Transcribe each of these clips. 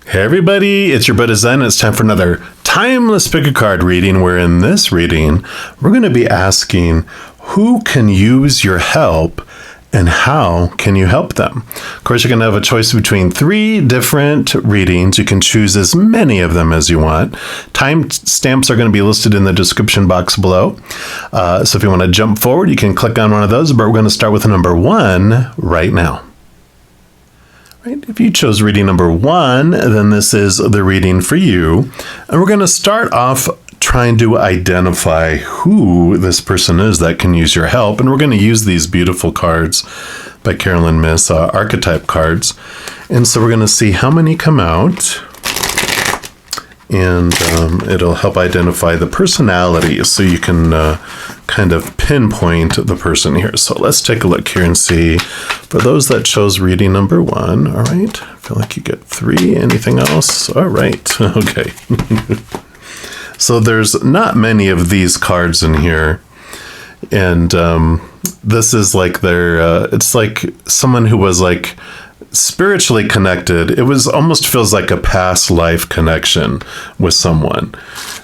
Hey everybody, it's your bruddaZen. It's time for another timeless pick a card reading, where in this reading, we're going to be asking who can use your help and how can you help them? Of course, you're going to have a choice between 3 different readings. You can choose as many of them as you want. Time stamps are going to be listed in the description box below. So if you want to jump forward, you can click on one of those, but we're going to start with number 1 right now. If you chose reading number 1, then this is the reading for you. And we're going to start off trying to identify who this person is that can use your help. And we're going to use these beautiful cards by Carolyn Miss, archetype cards. And so we're going to see how many come out. And it'll help identify the personality so you can kind of pinpoint the person here. So let's take a look here and see. For those that chose reading number 1, all right, I feel like you get 3. Anything else? All right, okay. So there's not many of these cards in here. And this is like it's like someone who was like spiritually connected. It was almost feels like a past life connection with someone.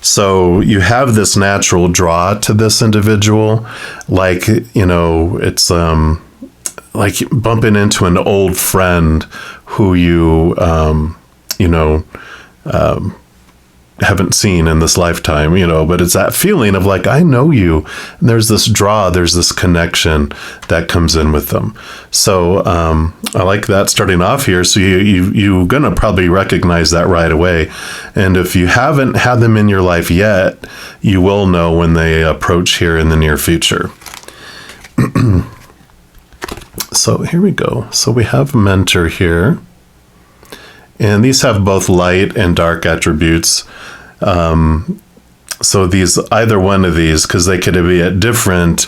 So you have this natural draw to this individual, like, you know, it's like bumping into an old friend who you haven't seen in this lifetime, but it's that feeling of like, I know you. And there's this draw, there's this connection that comes in with them. So I like that starting off here. So you're going to probably recognize that right away. And if you haven't had them in your life yet, you will know when they approach here in the near future. So here we go. So we have mentor here. And these have both light and dark attributes. So either one of these, because they could be at different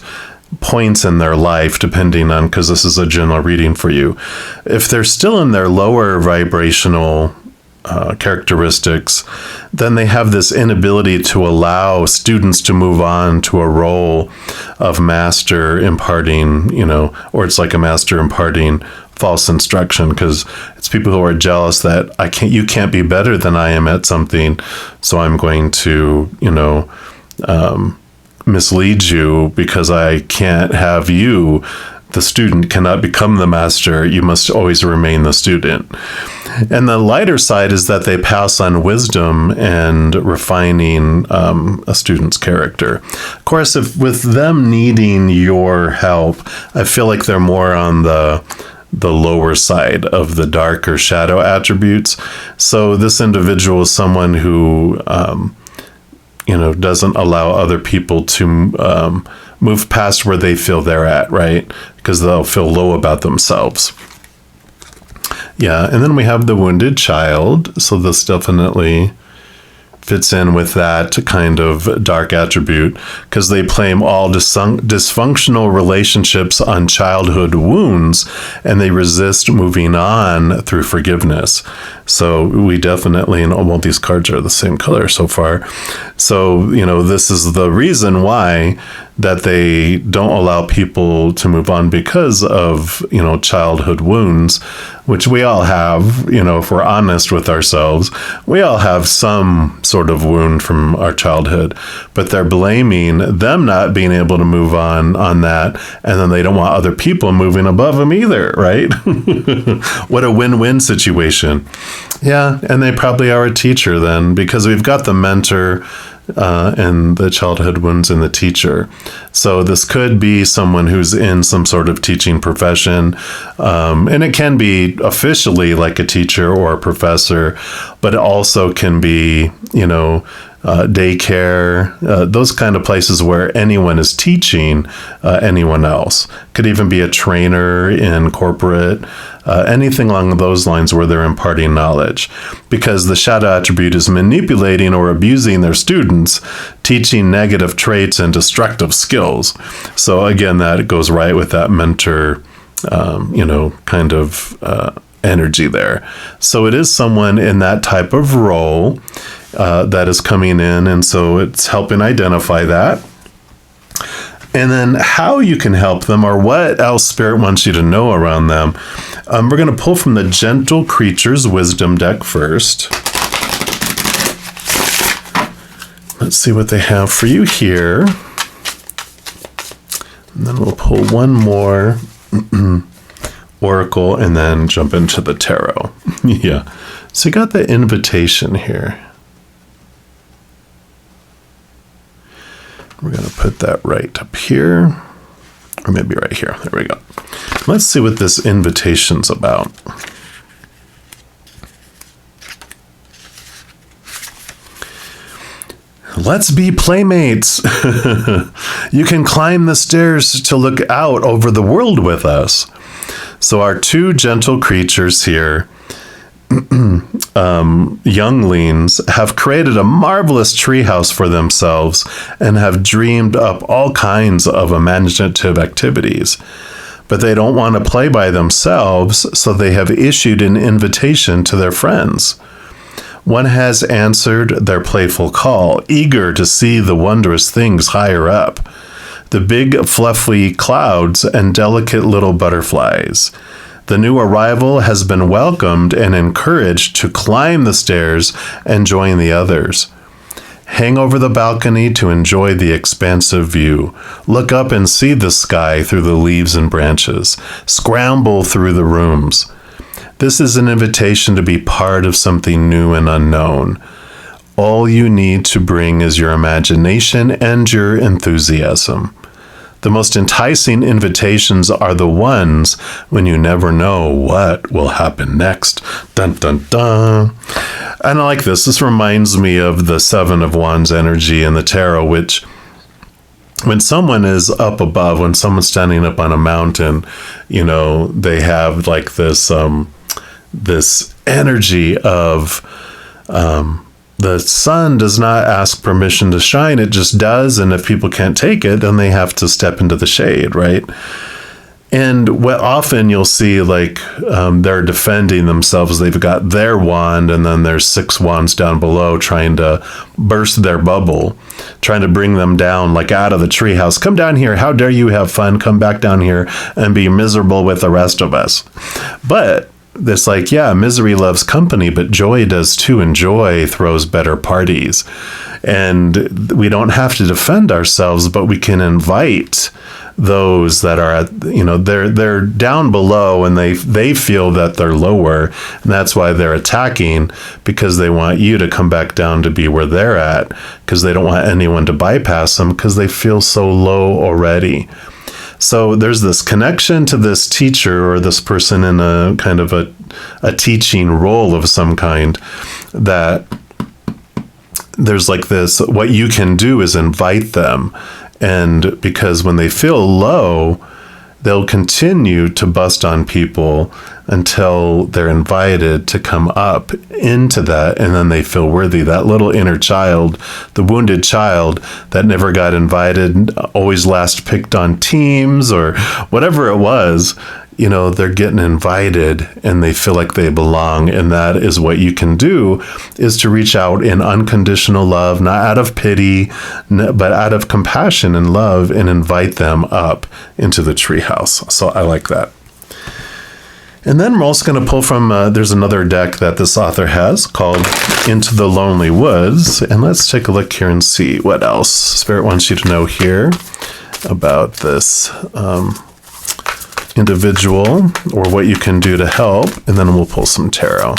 points in their life, depending on, because this is a general reading for you. If they're still in their lower vibrational characteristics, then they have this inability to allow students to move on to a role of master imparting, or it's like a master imparting false instruction, because it's people who are jealous that you can't be better than I am at something, so I'm going to, mislead you because I can't have you. The student cannot become the master. You must always remain the student. And the lighter side is that they pass on wisdom and refining a student's character. Of course, if with them needing your help, I feel like they're more on the lower side of the darker shadow attributes. So this individual is someone who, doesn't allow other people to move past where they feel they're at, right? Because they'll feel low about themselves. Yeah, and then we have the wounded child. So this definitely fits in with that kind of dark attribute, because they blame all dysfunctional relationships on childhood wounds, and they resist moving on through forgiveness. So we definitely, and all these cards are the same color so far. So, this is the reason why that they don't allow people to move on, because of, childhood wounds, which we all have, if we're honest with ourselves, we all have some sort of wound from our childhood, but they're blaming them not being able to move on that. And then they don't want other people moving above them either, right? What a win-win situation. Yeah. And they probably are a teacher then, because we've got the mentor and the childhood wounds in the teacher. So this could be someone who's in some sort of teaching profession. And it can be officially like a teacher or a professor, but it also can be, daycare, those kind of places where anyone is teaching anyone else. Could even be a trainer in corporate, anything along those lines where they're imparting knowledge, because the shadow attribute is manipulating or abusing their students, teaching negative traits and destructive skills. So again, that goes right with that mentor, kind of energy there. So it is someone in that type of role that is coming in, and so it's helping identify that. And then how you can help them, or what else Spirit wants you to know around them. We're going to pull from the Gentle Creatures Wisdom deck first. Let's see what they have for you here. And then we'll pull one more Oracle and then jump into the Tarot. Yeah. So you got the invitation here. We're going to put that right up here. Or maybe right here. There we go. Let's see what this invitation's about. Let's be playmates. You can climb the stairs to look out over the world with us. So our two gentle creatures here, younglings, have created a marvelous treehouse for themselves and have dreamed up all kinds of imaginative activities. But they don't want to play by themselves, so they have issued an invitation to their friends. One has answered their playful call, eager to see the wondrous things higher up, the big fluffy clouds and delicate little butterflies. The new arrival has been welcomed and encouraged to climb the stairs and join the others. Hang over the balcony to enjoy the expansive view. Look up and see the sky through the leaves and branches. Scramble through the rooms. This is an invitation to be part of something new and unknown. All you need to bring is your imagination and your enthusiasm. The most enticing invitations are the ones when you never know what will happen next. Dun, dun, dun. And I like this. This reminds me of the Seven of Wands energy in the tarot, which when someone is up above, when someone's standing up on a mountain, you know, they have like this this energy of the sun does not ask permission to shine, it just does, and if people can't take it, then they have to step into the shade, right? And what often you'll see, like, they're defending themselves, they've got their wand, and then there's 6 wands down below trying to burst their bubble, trying to bring them down, like out of the treehouse. Come down here, how dare you have fun, come back down here and be miserable with the rest of us. But it's like, yeah, misery loves company, but joy does too, and joy throws better parties. And we don't have to defend ourselves, but we can invite those that are at, you know, they're down below and they feel that they're lower, and that's why they're attacking, because they want you to come back down to be where they're at, because they don't want anyone to bypass them because they feel so low already. So there's this connection to this teacher or this person in a kind of a teaching role of some kind, that there's like this, what you can do is invite them. And because when they feel low, they'll continue to bust on people until they're invited to come up into that, and then they feel worthy. That little inner child, the wounded child that never got invited, always last picked on teams or whatever it was, you know, they're getting invited and they feel like they belong. And that is what you can do, is to reach out in unconditional love, not out of pity, but out of compassion and love, and invite them up into the treehouse. So I like that. And then we're also going to pull from, there's another deck that this author has called Into the Lonely Woods. And let's take a look here and see what else Spirit wants you to know here about this individual, or what you can do to help. And then we'll pull some tarot.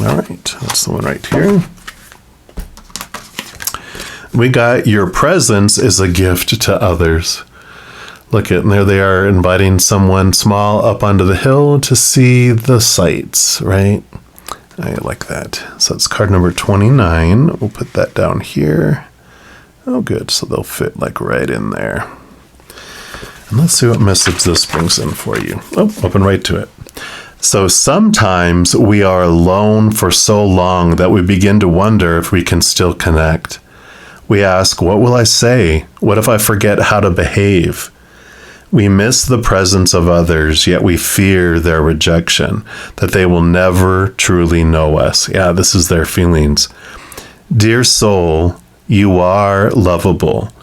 All right, that's the one right here. We got, your presence is a gift to others. Look at, and there they are, inviting someone small up onto the hill to see the sights, right? I like that. So it's card number 29. We'll put that down here. Oh, good. So they'll fit like right in there. And let's see what message this brings in for you. Oh, open right to it. So sometimes we are alone for so long that we begin to wonder if we can still connect. We ask, what will I say? What if I forget how to behave? We miss the presence of others, yet we fear their rejection, that they will never truly know us. Yeah, this is their feelings. Dear soul, you are lovable.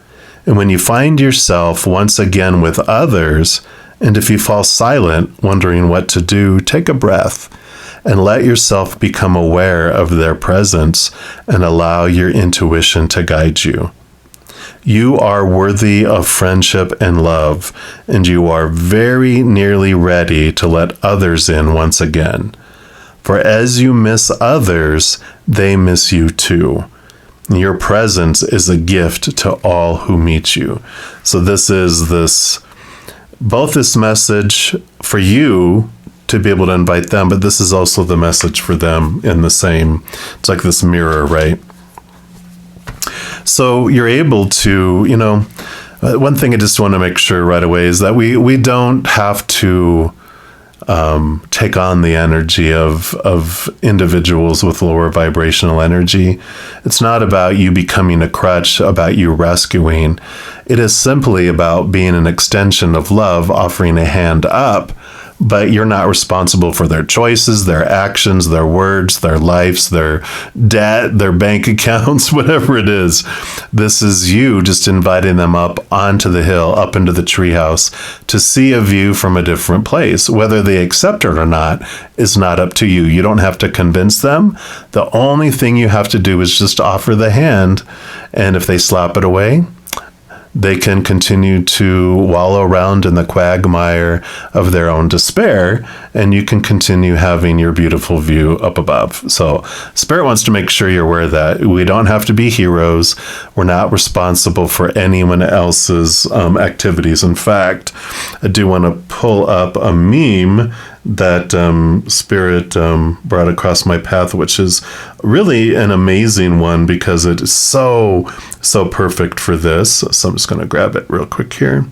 And when you find yourself once again with others, And if you fall silent, wondering what to do, take a breath and let yourself become aware of their presence and allow your intuition to guide you. You are worthy of friendship and love, and you are very nearly ready to let others in once again. For as you miss others, they miss you too. Your presence is a gift to all who meet you. So this is both this message for you to be able to invite them, but this is also the message for them in the same. It's like this mirror, right? So you're able to, one thing I just want to make sure right away is that we don't have to take on the energy of individuals with lower vibrational energy. It's not about you becoming a crutch, about you rescuing. It is simply about being an extension of love, offering a hand up, but you're not responsible for their choices, their actions, their words, their lives, their debt, their bank accounts, whatever it is. This is you just inviting them up onto the hill, up into the treehouse, to see a view from a different place. Whether they accept it or not is not up to you. You don't have to convince them. The only thing you have to do is just offer the hand, and if they slap it away, they can continue to wallow around in the quagmire of their own despair, and you can continue having your beautiful view up above. So Spirit wants to make sure you're aware that we don't have to be heroes. We're not responsible for anyone else's activities. In fact, I do want to pull up a meme that Spirit brought across my path, which is really an amazing one because it is so perfect for this. So I'm just going to grab it real quick here.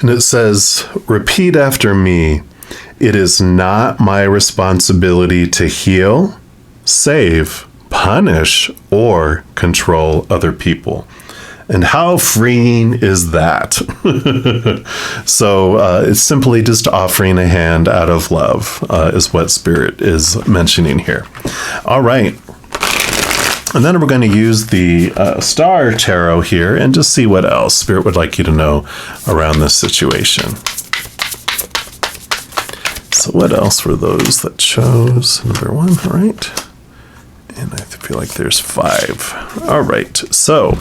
And it says, repeat after me. It is not my responsibility to heal, save, punish, or control other people. And how freeing is that? So it's simply just offering a hand out of love is what Spirit is mentioning here. All right. And then we're going to use the Star Tarot here and just see what else Spirit would like you to know around this situation. So what else were those that chose? Number 1, all right. And I feel like there's 5. All right, so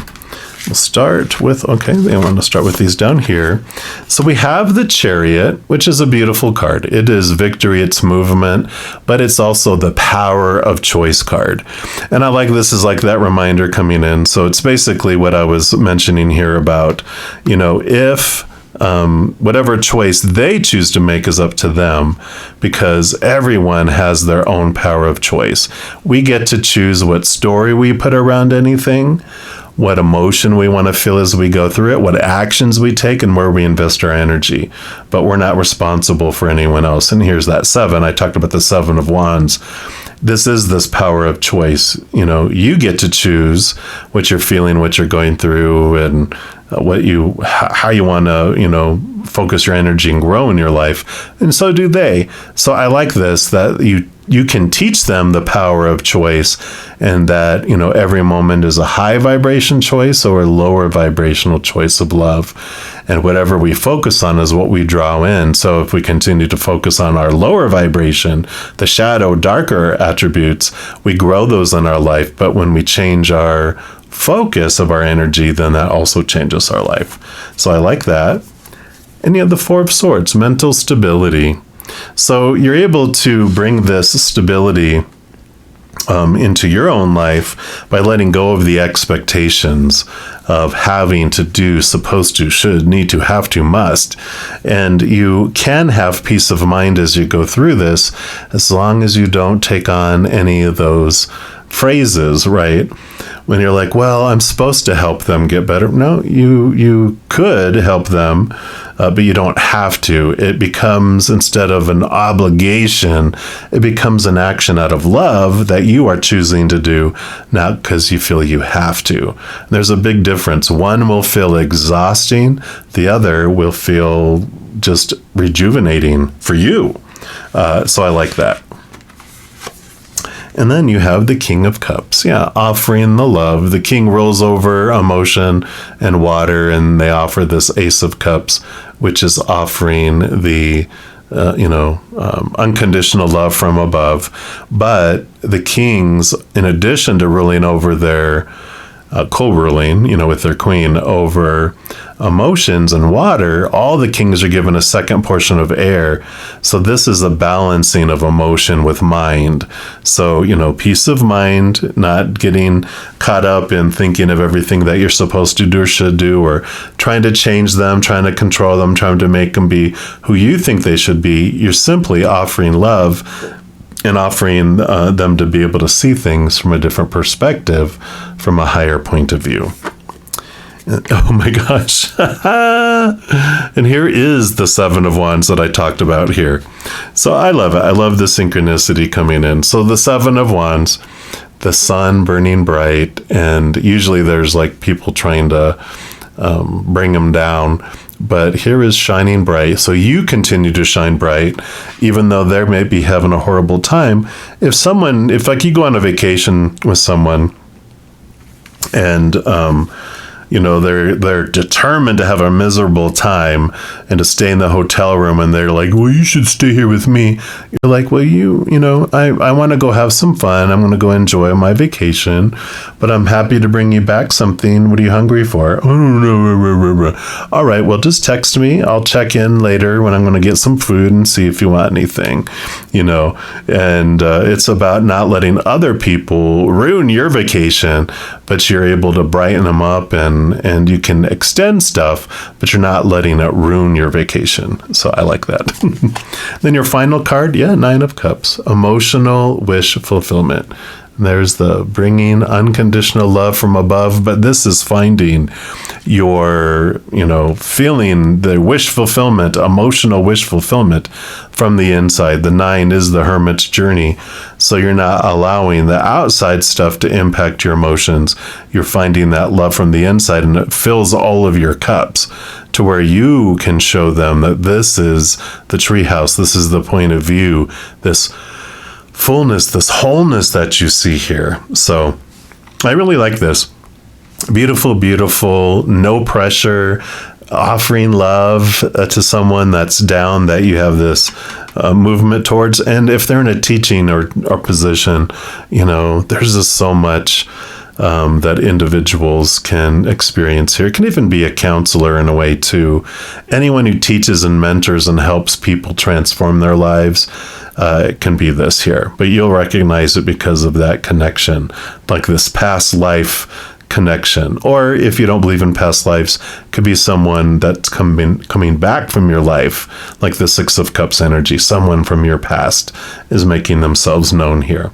we'll start with, okay, they want to start with these down here. So we have the Chariot, which is a beautiful card. It is victory, it's movement, but it's also the power of choice card. And I like this is like that reminder coming in. So it's basically what I was mentioning here about, if whatever choice they choose to make is up to them, because everyone has their own power of choice. We get to choose what story we put around anything, what emotion we want to feel as we go through it, what actions we take, and where we invest our energy. But we're not responsible for anyone else. And here's that 7. I talked about the 7 of Wands. This is this power of choice. You get to choose what you're feeling, what you're going through, and how you want to, focus your energy and grow in your life. And so do they. So I like this, that you can teach them the power of choice, and that, every moment is a high vibration choice or a lower vibrational choice of love. And whatever we focus on is what we draw in. So if we continue to focus on our lower vibration, the shadow, darker attributes, we grow those in our life. But when we change our focus of our energy, then that also changes our life. So I like that. And you have the 4 of Swords, mental stability. So you're able to bring this stability into your own life by letting go of the expectations of having to do, supposed to, should, need to, have to, must. And you can have peace of mind as you go through this, as long as you don't take on any of those phrases, right? When you're like, well, I'm supposed to help them get better. No, you could help them, but you don't have to. It becomes, instead of an obligation, it becomes an action out of love that you are choosing to do, not because you feel you have to. There's a big difference. One will feel exhausting. The other will feel just rejuvenating for you. So I like that. And then you have the King of Cups. Yeah, offering the love. The king rolls over emotion and water, and they offer this Ace of Cups, which is offering the, unconditional love from above. But the kings, in addition to ruling over their co-ruling, with their queen over emotions and water, all the kings are given a second portion of air. So this is a balancing of emotion with mind. So, peace of mind, not getting caught up in thinking of everything that you're supposed to do or should do, or trying to change them, trying to control them, trying to make them be who you think they should be. You're simply offering love and offering them to be able to see things from a different perspective, from a higher point of view. Oh my gosh. And here is the Seven of Wands that I talked about here. So I love it. I love the synchronicity coming in. So the Seven of Wands, the sun burning bright, and usually there's like people trying to bring them down. But here is shining bright. So you continue to shine bright, even though they may be having a horrible time. If like you go on a vacation with someone and, they're determined to have a miserable time and to stay in the hotel room, and they're like, well, you should stay here with me. You're like, well, I want to go have some fun. I'm going to go enjoy my vacation, but I'm happy to bring you back something. What are you hungry for? All right, well, just text me. I'll check in later when I'm going to get some food and see if you want anything, and it's about not letting other people ruin your vacation, but you're able to brighten them up, and you can extend stuff, but you're not letting it ruin your vacation. So I like that. Then your final card, Nine of Cups, emotional wish fulfillment. There's the bringing unconditional love from above, but this is finding your, feeling the wish fulfillment, emotional wish fulfillment from the inside. The 9 is the hermit's journey. So you're not allowing the outside stuff to impact your emotions. You're finding that love from the inside, and it fills all of your cups to where you can show them that this is the treehouse. This is the point of view, this fullness, this wholeness that you see here. So I really like this. Beautiful, beautiful, no pressure, offering love to someone that's down, that you have this movement towards. And if they're in a teaching or position, there's just so much that individuals can experience here. It can even be a counselor in a way too. Anyone who teaches and mentors and helps people transform their lives, it can be this here. But you'll recognize it because of that connection, like this past life connection. Or if you don't believe in past lives, it could be someone that's coming back from your life, like the Six of Cups energy. Someone from your past is making themselves known here.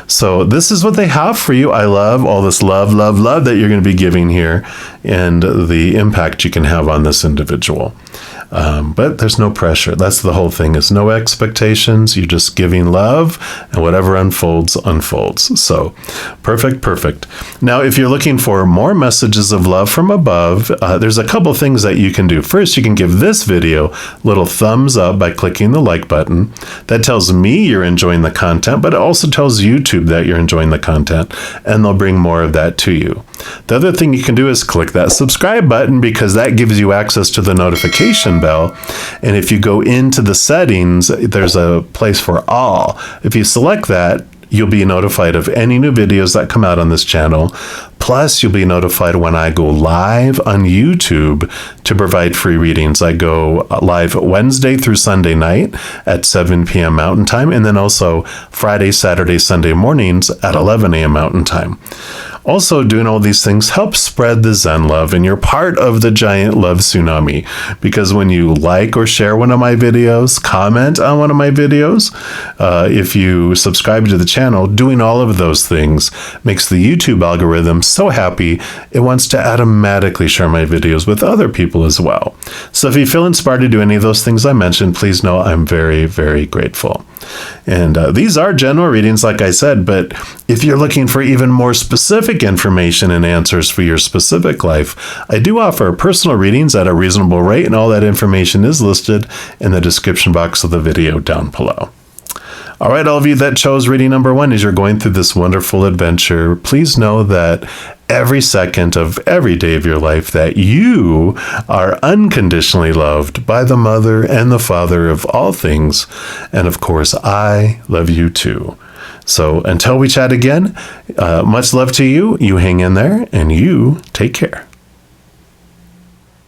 So this is what they have for you. I love all this love, love, love that you're going to be giving here, and the impact you can have on this individual. But there's no pressure. That's the whole thing, is no expectations. You're just giving love, and whatever unfolds, unfolds. So perfect, perfect. Now, if you're looking for more messages of love from above, there's a couple things that you can do. First, you can give this video a little thumbs up by clicking the like button. That tells me you're enjoying the content, but it also tells YouTube that you're enjoying the content, and they'll bring more of that to you. The other thing you can do is click that subscribe button, because that gives you access to the notification bell. And if you go into the settings, there's a place for all. If you select that, you'll be notified of any new videos that come out on this channel. Plus, you'll be notified when I go live on YouTube to provide free readings. I go live Wednesday through Sunday night at 7 p.m. Mountain Time, and then also Friday, Saturday, Sunday mornings at 11 a.m. Mountain Time. Also, doing all these things helps spread the Zen love, and you're part of the giant love tsunami, because when you like or share one of my videos, comment on one of my videos, if you subscribe to the channel, doing all of those things makes the YouTube algorithm so happy it wants to automatically share my videos with other people as well. So if you feel inspired to do any of those things I mentioned, please know I'm very, very grateful. And these are general readings, like I said, but if you're looking for even more specific information and answers for your specific life, I do offer personal readings at a reasonable rate, and all that information is listed in the description box of the video down below. All right, all of you that chose reading number 1 as you're going through this wonderful adventure, please know that every second of every day of your life that you are unconditionally loved by the Mother and the Father of all things. And of course, I love you too. So until we chat again, much love to you. You hang in there and you take care.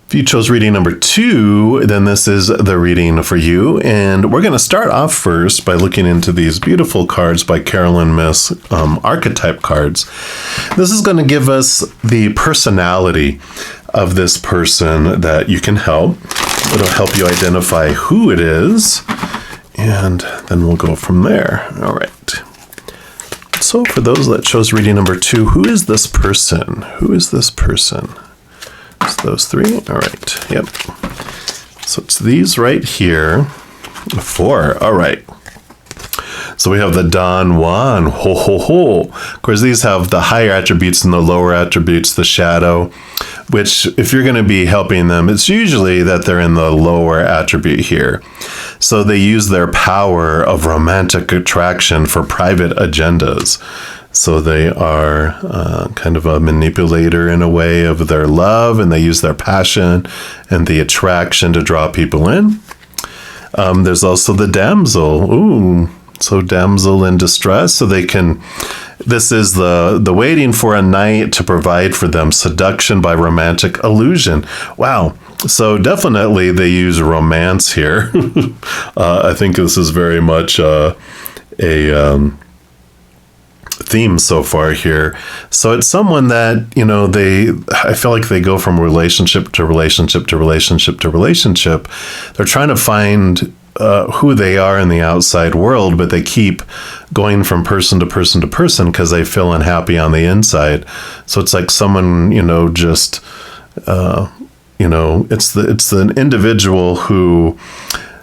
If you chose reading number 2, then this is the reading for you. And we're going to start off first by looking into these beautiful cards by Carolyn Miss, archetype cards. This is going to give us the personality of this person that you can help. It'll help you identify who it is. And then we'll go from there. All right. So for those that chose reading number 2, who is this person? Who is this person? It's those 3. All right. Yep. So it's these right here. 4. All right. So we have the Don Juan. Ho, ho, ho. Of course, these have the higher attributes and the lower attributes, the shadow, which if you're going to be helping them, it's usually that they're in the lower attribute here. So they use their power of romantic attraction for private agendas. So they are kind of a manipulator in a way of their love, and they use their passion and the attraction to draw people in. There's also the damsel. Ooh, so damsel in distress. So they can, this is the waiting for a knight to provide for them, seduction by romantic illusion. Wow. So definitely they use romance here. I think this is very much a theme so far here. So it's someone that, you know, I feel like they go from relationship to relationship to relationship to relationship. They're trying to find who they are in the outside world, but they keep going from person to person to person because they feel unhappy on the inside. So it's like someone, you know, just, you know, it's the individual who,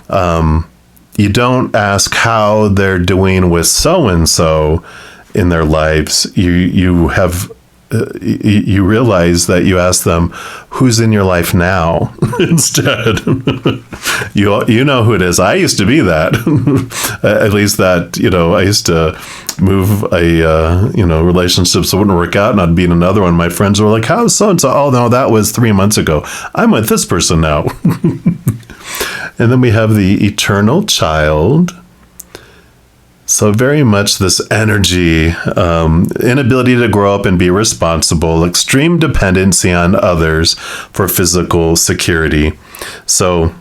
you don't ask how they're doing with so-and-so in their lives. You have you realize that you ask them, who's in your life now instead. you know who it is. I used to be that. At least that, you know, I used to move you know, relationships that wouldn't work out, and I'd be in another one. My friends were like, how's so-and-so? Oh, no, that was 3 months ago. I'm with this person now. And then we have the eternal child. So very much this energy, inability to grow up and be responsible, extreme dependency on others for physical security. So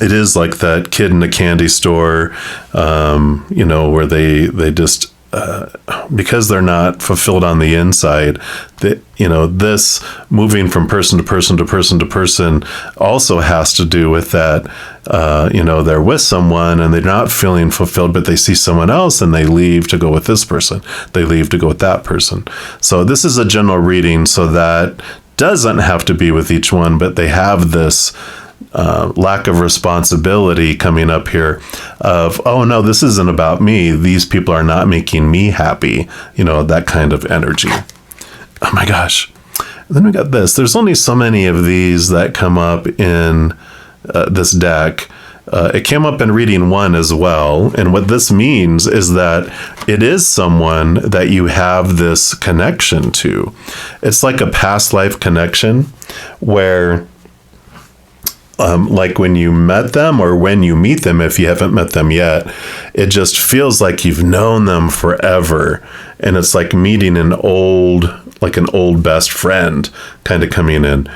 it is like that kid in the candy store, you know, where they just, because they're not fulfilled on the inside, you know, this moving from person to person to person to person also has to do with that. You know, they're with someone and they're not feeling fulfilled, but they see someone else and they leave to go with this person. They leave to go with that person. So this is a general reading, so that doesn't have to be with each one, but they have this lack of responsibility coming up here of, oh no, this isn't about me. These people are not making me happy. You know, that kind of energy. Oh my gosh. And then we got this. There's only so many of these that come up in this deck. It came up in reading 1 as well. And what this means is that it is someone that you have this connection to. It's like a past life connection where, like when you met them or when you meet them, if you haven't met them yet, it just feels like you've known them forever. And it's like meeting an old like an old best friend kind of coming in.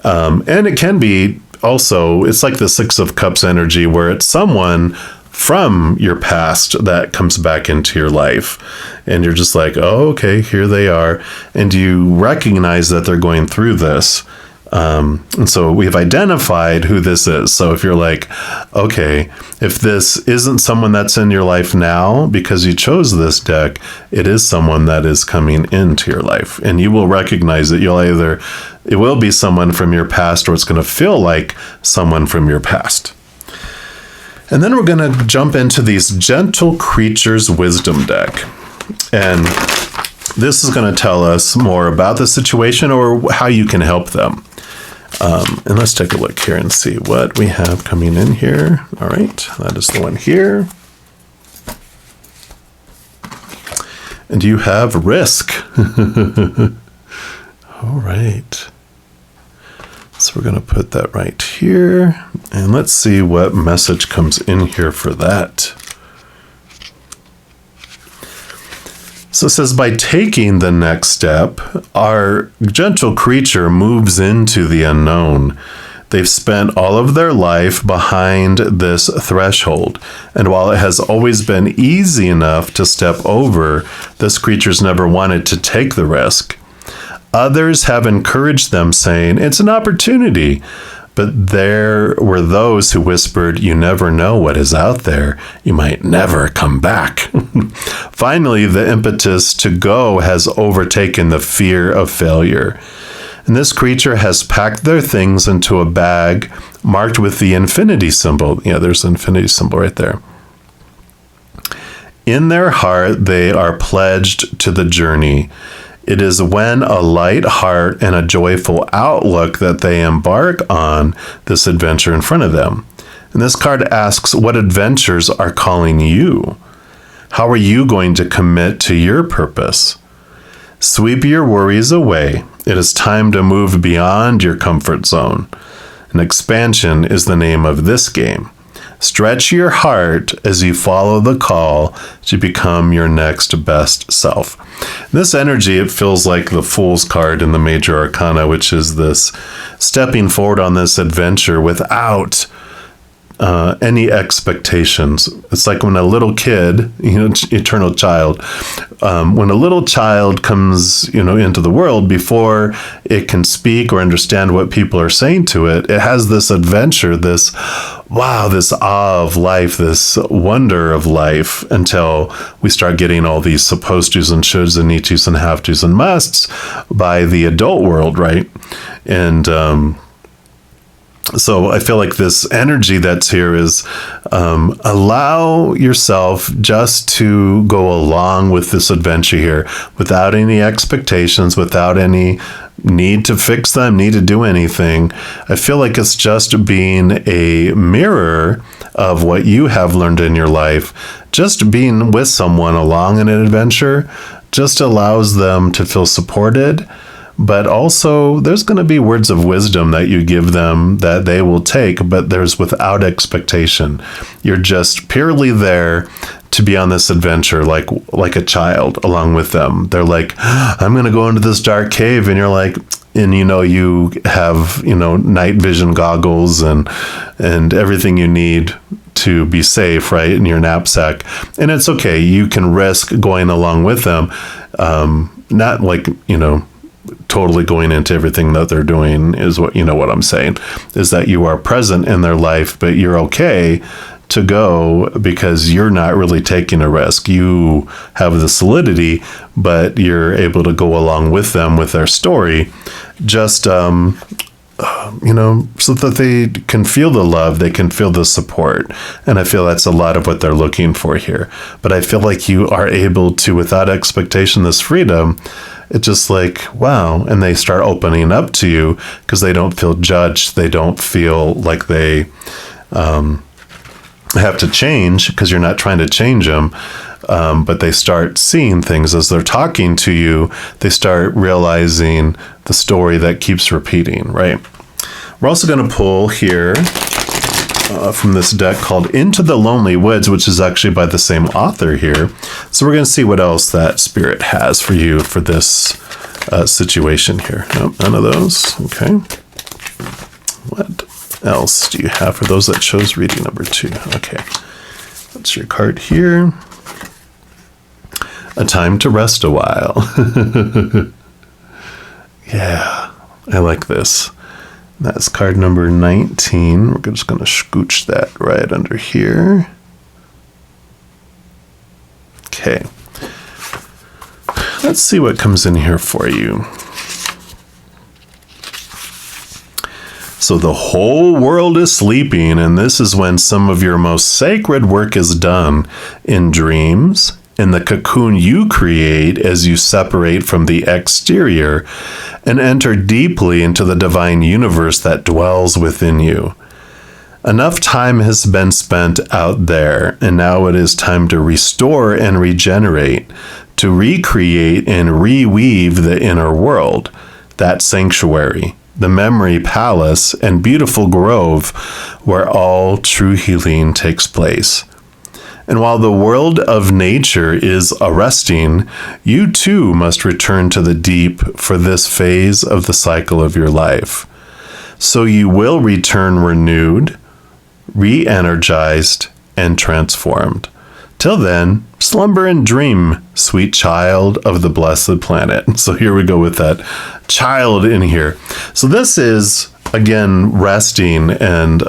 And it can be also, it's like the Six of Cups energy where it's someone from your past that comes back into your life. And you're just like, oh, okay, here they are. And you recognize that they're going through this. And so we've identified who this is. So if you're like, okay, if this isn't someone that's in your life now because you chose this deck, it is someone that is coming into your life. And you will recognize that it will be someone from your past, or it's going to feel like someone from your past. And then we're going to jump into these Gentle Creatures Wisdom deck. And this is going to tell us more about the situation or how you can help them. And let's take a look here and see what we have coming in here. All right, that is the one here. And you have risk. All right. So we're going to put that right here. And let's see what message comes in here for that. So it says, by taking the next step, our gentle creature moves into the unknown. They've spent all of their life behind this threshold. And while it has always been easy enough to step over, this creature's never wanted to take the risk. Others have encouraged them, saying, it's an opportunity. But there were those who whispered, you never know what is out there. You might never come back. Finally, the impetus to go has overtaken the fear of failure. And this creature has packed their things into a bag marked with the infinity symbol. Yeah, there's the infinity symbol right there. In their heart, they are pledged to the journey. It is when a light heart and a joyful outlook that they embark on this adventure in front of them. And this card asks, what adventures are calling you? How are you going to commit to your purpose? Sweep your worries away. It is time to move beyond your comfort zone. An expansion is the name of this game. Stretch your heart as you follow the call to become your next best self. This energy, it feels like the Fool's card in the Major Arcana, which is this stepping forward on this adventure without any expectations. It's like when a little kid, eternal child, when a little child comes, into the world, before it can speak or understand what people are saying to it, it has this adventure, this awe of life, this wonder of life, until we start getting all these supposed tos and shoulds and need tos and have tos and musts by the adult world, right? And so I feel like this energy that's here is allow yourself just to go along with this adventure here without any expectations, without any need to fix them, need to do anything. I feel like it's just being a mirror of what you have learned in your life. Just being with someone along in an adventure just allows them to feel supported. But also, there's going to be words of wisdom that you give them that they will take, but there's without expectation. You're just purely there to be on this adventure like a child along with them. They're like, I'm going to go into this dark cave, and you're like, and you have, night vision goggles and everything you need to be safe, right, in your knapsack. And it's okay. You can risk going along with them. Not like, totally going into everything that they're doing is what I'm saying, is that you are present in their life, but you're okay to go because you're not really taking a risk. You have the solidity, but you're able to go along with them with their story, just so that they can feel the love, they can feel the support. And I feel that's a lot of what they're looking for here. But I feel like you are able to, without expectation, this freedom, it's just like, wow. And they start opening up to you because they don't feel judged. They don't feel like they have to change because you're not trying to change them. But they start seeing things as they're talking to you. They start realizing the story that keeps repeating, right? We're also going to pull here from this deck called Into the Lonely Woods, which is actually by the same author here. So we're going to see what else that spirit has for you for this situation here. Nope, none of those. Okay. What else do you have for those that chose reading number 2? Okay. That's your card here. A time to rest a while. Yeah, I like this. That's card number 19. We're just going to scooch that right under here. Okay. Let's see what comes in here for you. So the whole world is sleeping, and this is when some of your most sacred work is done in dreams, in the cocoon you create as you separate from the exterior and enter deeply into the divine universe that dwells within you. Enough time has been spent out there, and now it is time to restore and regenerate, to recreate and reweave the inner world, that sanctuary, the memory palace and beautiful grove where all true healing takes place. And while the world of nature is arresting, you too must return to the deep for this phase of the cycle of your life. So you will return renewed, re-energized, and transformed. Till then, slumber and dream, sweet child of the blessed planet. So here we go with that child in here. So this is, again, resting and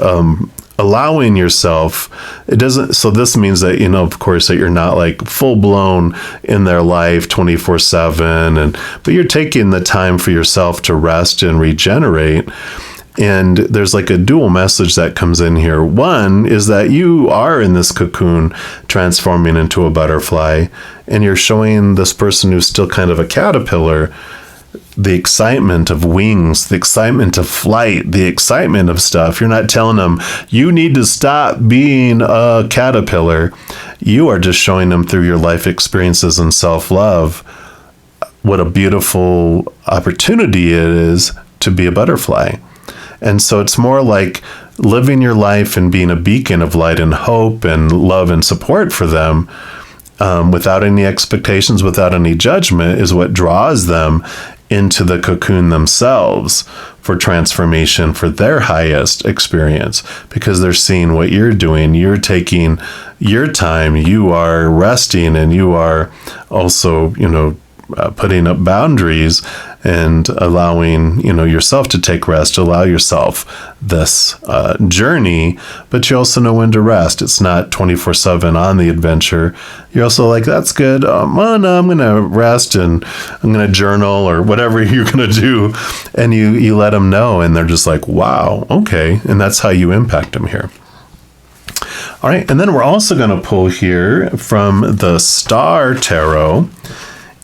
allowing yourself. It doesn't, so this means that, of course, that you're not like full blown in their life 24/7, but you're taking the time for yourself to rest and regenerate. And there's like a dual message that comes in here. One is that you are in this cocoon transforming into a butterfly, and you're showing this person who's still kind of a caterpillar the excitement of wings, the excitement of flight, the excitement of stuff. You're not telling them, you need to stop being a caterpillar. You are just showing them through your life experiences and self-love what a beautiful opportunity it is to be a butterfly. And so it's more like living your life and being a beacon of light and hope and love and support for them, without any expectations, without any judgment, is what draws them into the cocoon themselves for transformation, for their highest experience, because they're seeing what you're doing. You're taking your time, you are resting, and you are also, putting up boundaries and allowing, yourself to take rest, allow yourself this journey, but you also know when to rest. It's not 24/7 on the adventure. You're also like, that's good. I'm going to rest and I'm going to journal or whatever you're going to do. And you let them know, and they're just like, wow, okay. And that's how you impact them here. All right. And then we're also going to pull here from the Star Tarot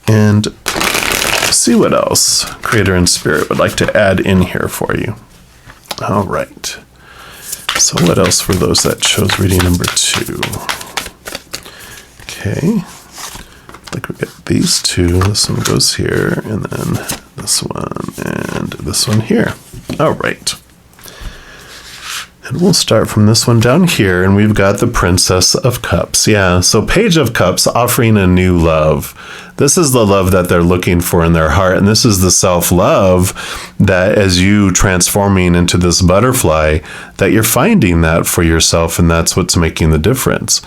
and see what else Creator and Spirit would like to add in here for you. All right. So what else for those that chose reading number 2? Okay. Like we got these two. This one goes here, and then this one and this one here. All right. And we'll start from this one down here, and we've got the Princess of Cups. Yeah, so Page of Cups, offering a new love. This is the love that they're looking for in their heart, and this is the self-love that, as you transforming into this butterfly, that you're finding that for yourself, and that's what's making the difference.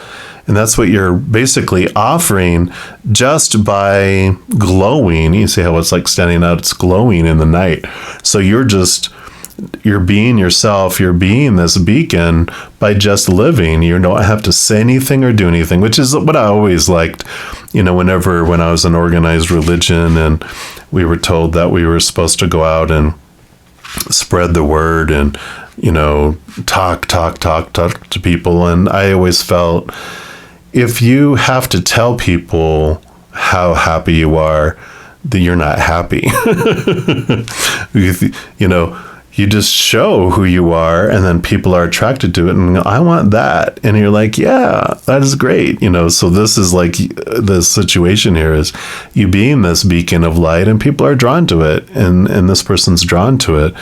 And that's what you're basically offering just by glowing. You see how it's like standing out, it's glowing in the night. So you're being yourself, you're being this beacon by just living. You don't have to say anything or do anything, which is what I always liked, when I was in organized religion and we were told that we were supposed to go out and spread the word and, talk to people. And I always felt, if you have to tell people how happy you are, then you're not happy. you just show who you are, and then people are attracted to it, and I want that. And you're like, yeah, that is great. So this is like the situation here is you being this beacon of light, and people are drawn to it, and this person's drawn to it,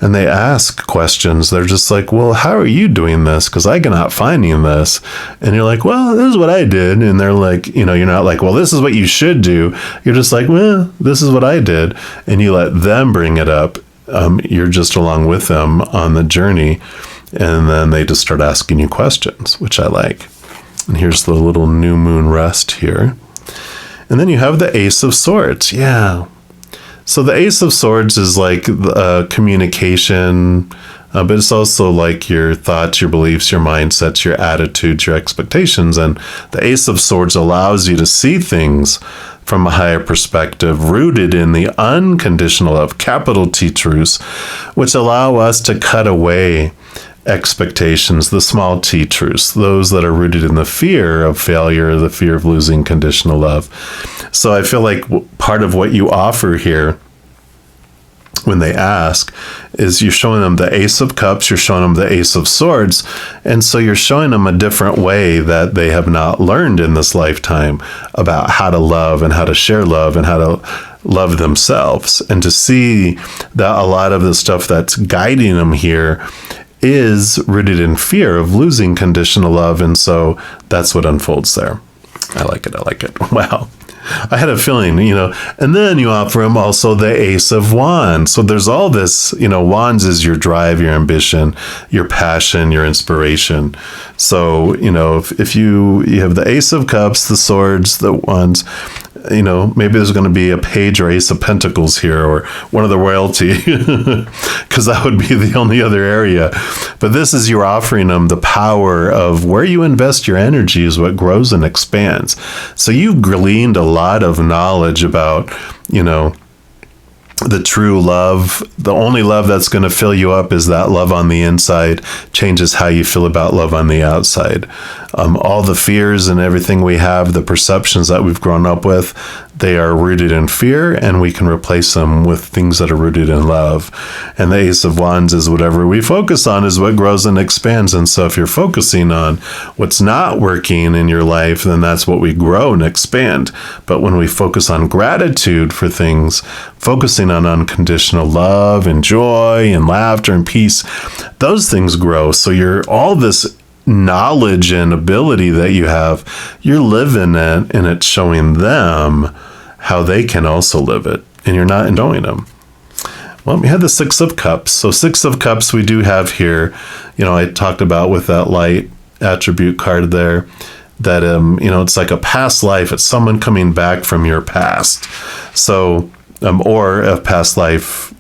and they ask questions. They're just like, well, how are you doing this? Because I cannot finding this. And you're like, well, this is what I did. And they're like, you're not like, well, this is what you should do. You're just like, well, this is what I did. And you let them bring it up. You're just along with them on the journey, and then they just start asking you questions, which I like. And here's the little new moon rest here. And then you have the Ace of Swords. Yeah. So the Ace of Swords is like communication, but it's also like your thoughts, your beliefs, your mindsets, your attitudes, your expectations. And the Ace of Swords allows you to see things from a higher perspective, rooted in the unconditional love, capital T truths, which allow us to cut away expectations, the small t truths, those that are rooted in the fear of failure, the fear of losing conditional love. So I feel like part of what you offer here when they ask is you're showing them the Ace of Cups, you're showing them the Ace of Swords, and so you're showing them a different way that they have not learned in this lifetime about how to love and how to share love and how to love themselves, and to see that a lot of the stuff that's guiding them here is rooted in fear of losing conditional love, and so that's what unfolds there. I like it. Wow. I had a feeling, and then you offer him also the Ace of Wands. So there's all this, Wands is your drive, your ambition, your passion, your inspiration. So, if you have the Ace of Cups, the Swords, the Wands, maybe there's going to be a Page or Ace of Pentacles here, or one of the royalty, because that would be the only other area. But this is you're offering them the power of where you invest your energy is what grows and expands. So you've gleaned a lot of knowledge about, the true love. The only love that's going to fill you up is that love on the inside, changes how you feel about love on the outside. All the fears and everything we have, the perceptions that we've grown up with, they are rooted in fear, and we can replace them with things that are rooted in love. And the Ace of Wands is whatever we focus on is what grows and expands. And so if you're focusing on what's not working in your life, then that's what we grow and expand. But when we focus on gratitude for things, focusing on unconditional love and joy and laughter and peace, those things grow. So you're all this knowledge and ability that you have, you're living it, and it's showing them how they can also live it, and you're not enjoying them. Well, we had the Six of Cups. So Six of Cups we do have here, I talked about with that light attribute card there, that it's like a past life. It's someone coming back from your past. So or a past life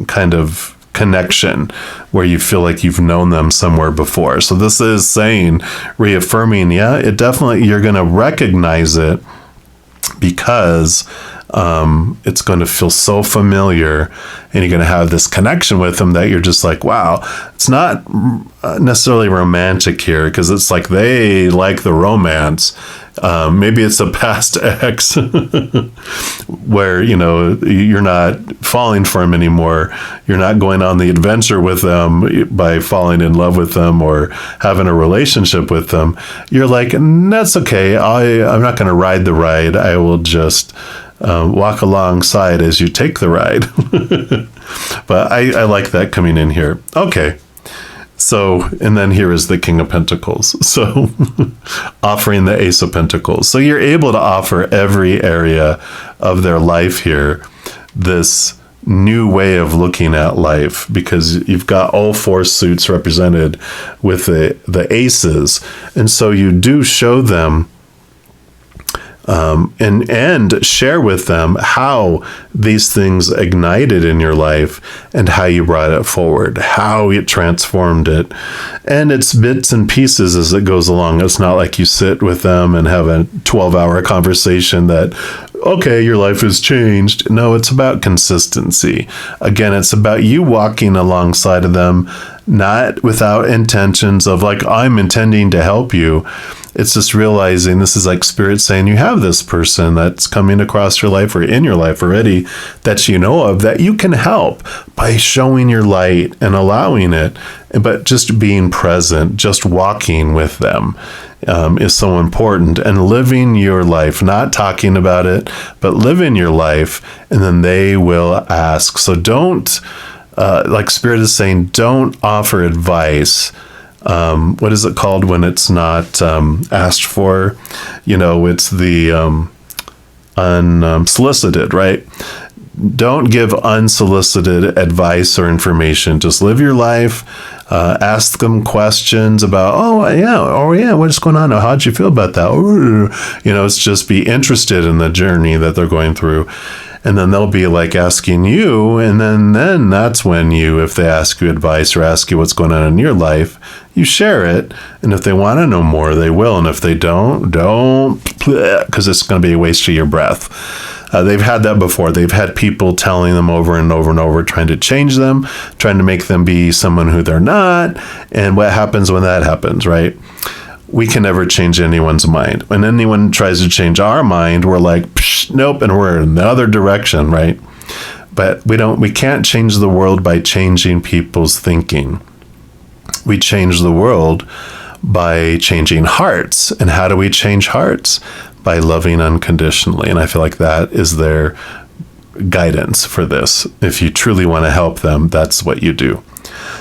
kind of connection where you feel like you've known them somewhere before. So this is saying, reaffirming, it definitely, you're going to recognize it because it's going to feel so familiar, and you're going to have this connection with them that you're just like, wow. It's not necessarily romantic here, because it's like they like the romance. Maybe it's a past ex where, you're not falling for them anymore. You're not going on the adventure with them by falling in love with them or having a relationship with them. You're like, that's okay. I'm not going to ride the ride. I will just walk alongside as you take the ride. But I like that coming in here. Okay. So, and then here is the King of Pentacles. So offering the Ace of Pentacles. So you're able to offer every area of their life here this new way of looking at life, because you've got all four suits represented with the aces. And so you do show them and share with them how these things ignited in your life and how you brought it forward, how it transformed it. And it's bits and pieces as it goes along. It's not like you sit with them and have a 12-hour conversation that, okay, your life has changed. No, it's about consistency. Again, it's about you walking alongside of them, not without intentions of like, I'm intending to help you. It's just realizing this is like Spirit saying you have this person that's coming across your life or in your life already that you know of that you can help by showing your light and allowing it, but just being present, just walking with them is so important, and living your life, not talking about it, but living your life, and then they will ask. So don't, like Spirit is saying, don't offer advice. What is it called when it's not asked for? It's the unsolicited, right? Don't give unsolicited advice or information. Just live your life. Ask them questions about, oh yeah, what's going on? How'd you feel about that? It's just be interested in the journey that they're going through. And then they'll be like asking you, and then that's when if they ask you advice or ask you what's going on in your life, you share it. And if they want to know more, they will. And if they don't, because it's going to be a waste of your breath. They've had that before. They've had people telling them over and over and over, trying to change them, trying to make them be someone who they're not. And what happens when that happens, right? We can never change anyone's mind. When anyone tries to change our mind, we're like, nope, and we're in the other direction, right? But we can't change the world by changing people's thinking. We change the world by changing hearts. And how do we change hearts? By loving unconditionally. And I feel like that is their guidance for this. If you truly want to help them, that's what you do.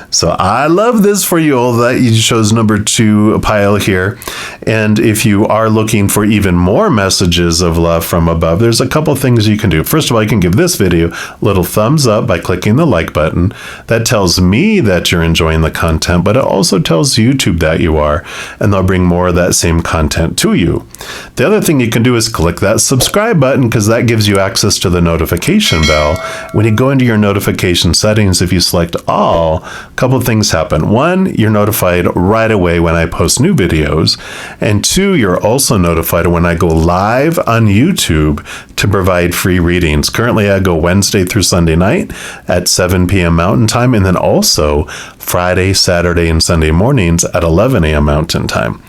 So I love this for you all that you chose number 2 pile here. And if you are looking for even more messages of love from above, there's a couple things you can do. First of all, you can give this video a little thumbs up by clicking the like button. That tells me that you're enjoying the content, but it also tells YouTube that you are, and they'll bring more of that same content to you. The other thing you can do is click that subscribe button, because that gives you access to the notification bell. When you go into your notification settings, if you select all, a couple of things happen. 1, you're notified right away when I post new videos. And 2, you're also notified when I go live on YouTube to provide free readings. Currently, I go Wednesday through Sunday night at 7 p.m. Mountain Time, and then also Friday, Saturday, and Sunday mornings at 11 a.m. Mountain Time.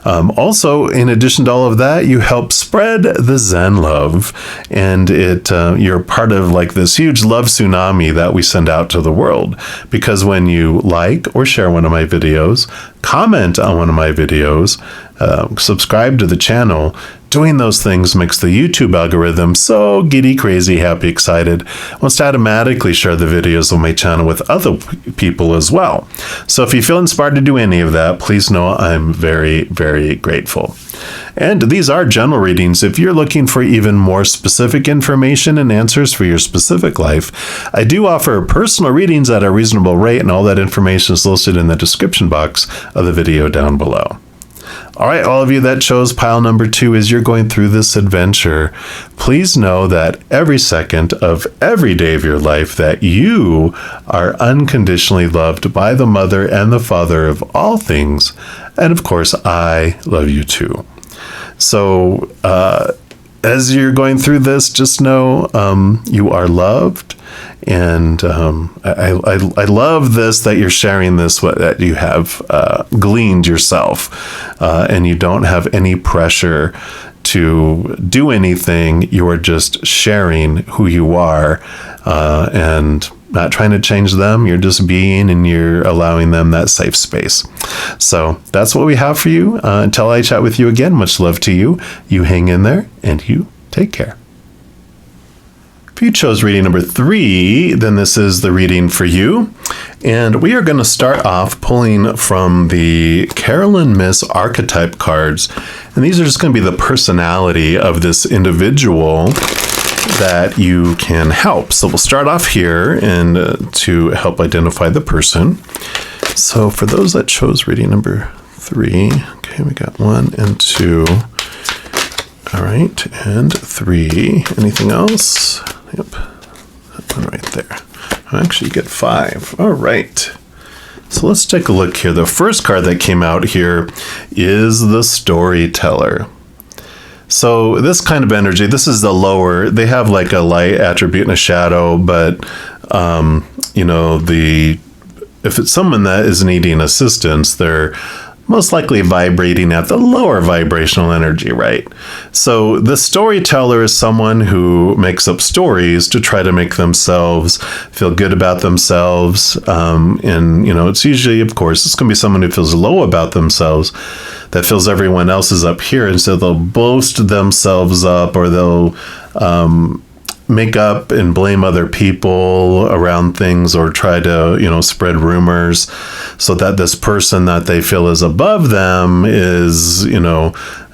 Also, in addition to all of that, you help spread the Zen love, and you're part of like this huge love tsunami that we send out to the world. Because when you like or share one of my videos, comment on one of my videos, subscribe to the channel, doing those things makes the YouTube algorithm so giddy, crazy, happy, excited, wants to automatically share the videos on my channel with other people as well. So if you feel inspired to do any of that, please know I'm very, very grateful. And these are general readings. If you're looking for even more specific information and answers for your specific life, I do offer personal readings at a reasonable rate, and all that information is listed in the description box of the video down below. All right, all of you that chose pile number 2 as you're going through this adventure, please know that every second of every day of your life that you are unconditionally loved by the Mother and the Father of all things. And of course, I love you too. So as you're going through this, just know you are loved. And I love this, that you're sharing this, that you have gleaned yourself, and you don't have any pressure to do anything. You are just sharing who you are, and not trying to change them. You're just being, and you're allowing them that safe space. So that's what we have for you. Until I chat with you again, much love to you. You hang in there, and you take care. If you chose reading number 3, then this is the reading for you. And we are going to start off pulling from the Carolyn Miss archetype cards. And these are just going to be the personality of this individual that you can help. So we'll start off here and to help identify the person. So for those that chose reading number 3, okay, we got 1 and 2. All right, and 3. Anything else? Yep, that one right there. Actually, you get 5. All right. So let's take a look here. The first card that came out here is the Storyteller. So this kind of energy, this is the lower. They have like a light attribute and a shadow, but if it's someone that is needing assistance, they're most likely vibrating at the lower vibrational energy, right? So the storyteller is someone who makes up stories to try to make themselves feel good about themselves. And, it's usually, of course, it's going to be someone who feels low about themselves, that feels everyone else is up here. And so they'll boast themselves up, or they'll make up and blame other people around things, or try to, spread rumors so that this person that they feel is above them is,